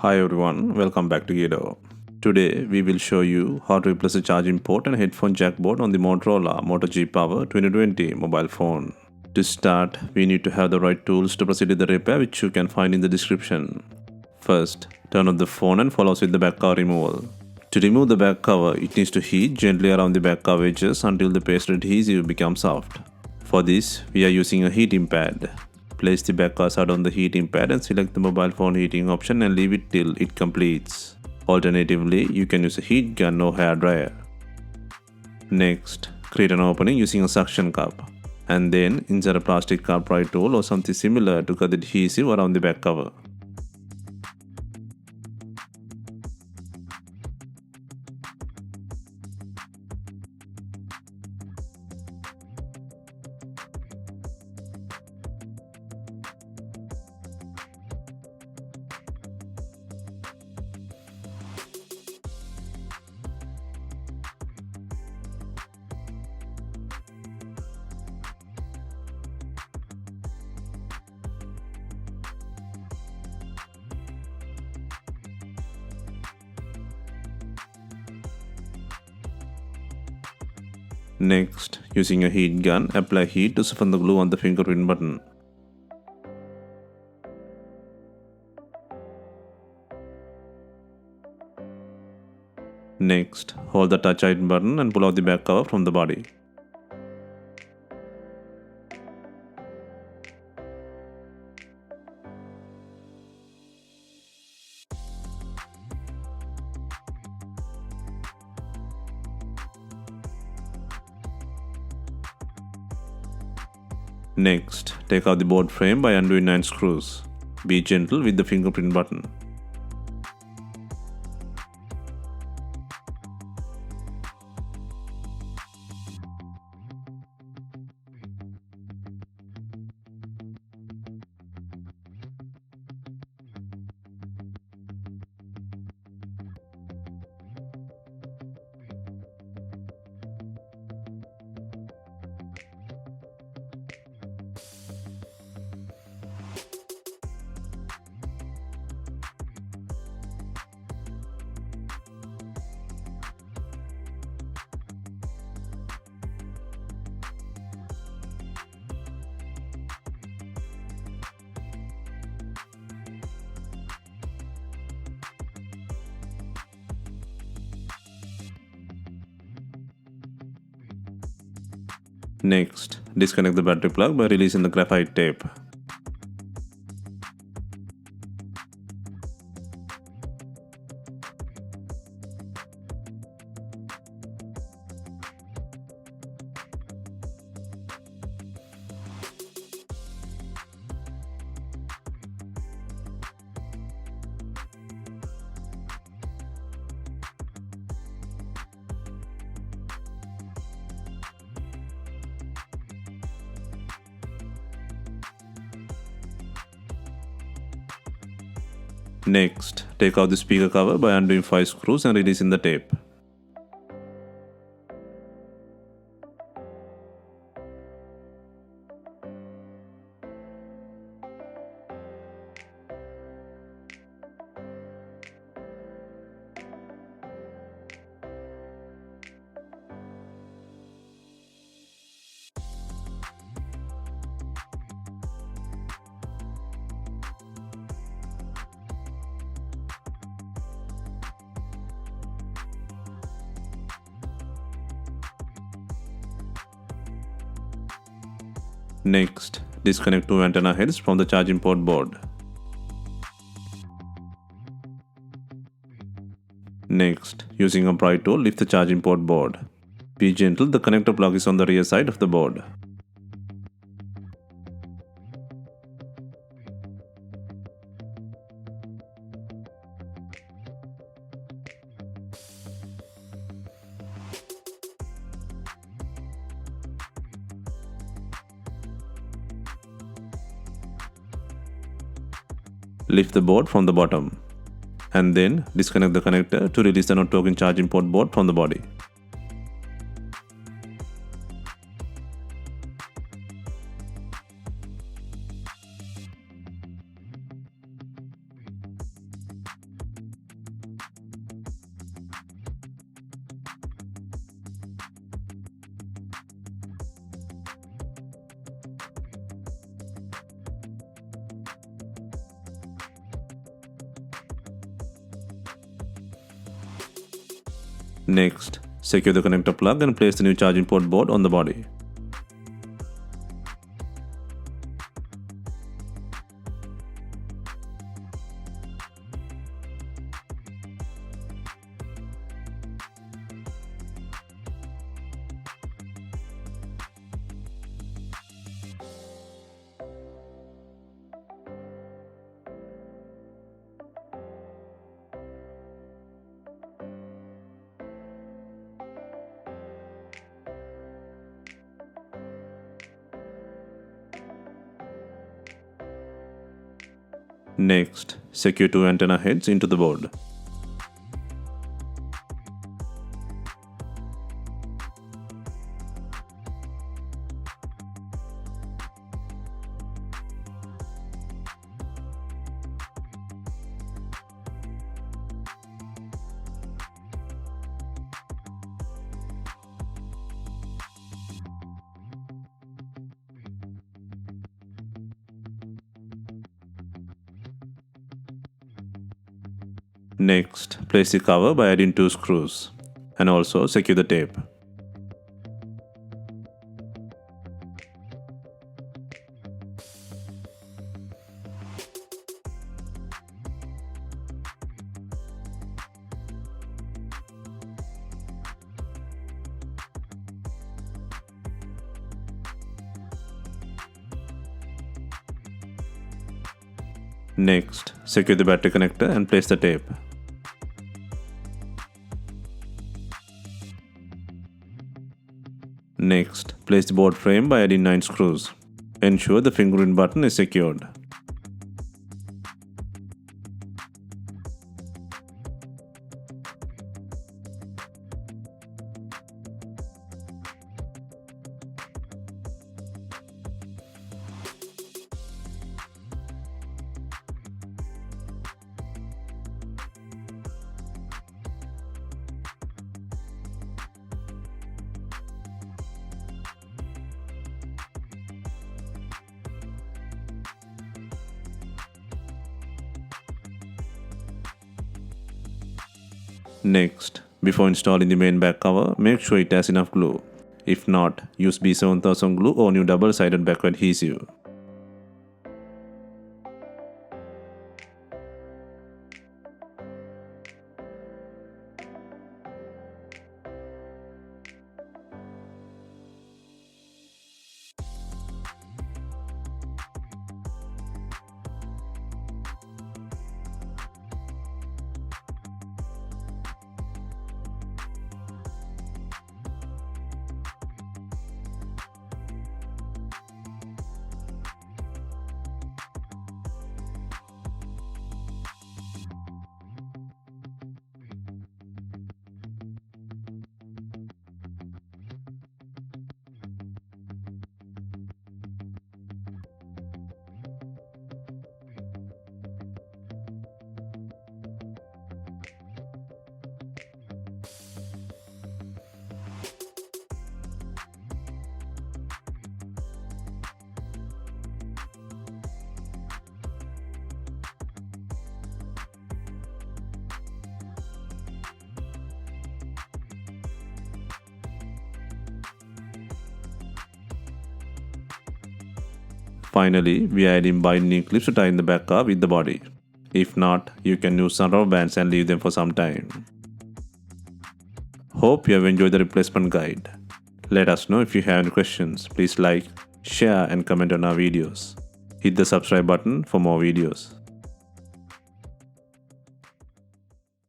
Hi everyone, welcome back to DYOR. Today we will show you how to replace the charging port and headphone jack board on the Motorola Moto G8 Power 2020 mobile phone. To start, we need to have the right tools to proceed with the repair, which you can find in the description. First, turn off the phone and follow with the back cover removal. To remove the back cover, it needs to heat gently around the back cover edges until the paste adhesive becomes soft. For this, we are using a heating pad. Place the back cover side on the heating pad and select the mobile phone heating option and leave it till it completes. Alternatively, you can use a heat gun or hair dryer. Next, create an opening using a suction cup and then insert a plastic cup pry tool or something similar to cut the adhesive around the back cover. Next, using a heat gun, apply heat to soften the glue on the fingerprint button. Next, hold the touch it button and pull out the back cover from the body. Next, take out the board frame by undoing 9 screws. Be gentle with the fingerprint button. Next, disconnect the battery plug by releasing the graphite tape. Next, take out the speaker cover by undoing 5 screws and releasing the tape. Next, disconnect 2 antenna heads from the charging port board. Next, using a pry tool, lift the charging port board. Be gentle, the connector plug is on the rear side of the board. Lift the board from the bottom and then disconnect the connector to release the not working charging port board from the body. Next, secure the connector plug and place the new charging port board on the body. Next, secure two antenna heads into the board. Next, place the cover by adding two screws and also secure the tape. Next, secure the battery connector and place the tape. Next, place the board frame by adding 9 screws. Ensure the fingerprint button is secured. Next, before installing the main back cover, make sure it has enough glue. If not, use B7000 glue or new double-sided back adhesive. Finally, we are adding binding clips to tie in the back cover with the body. If not, you can use some rubber bands and leave them for some time. Hope you have enjoyed the replacement guide. Let us know if you have any questions. Please like, share and comment on our videos. Hit the subscribe button for more videos.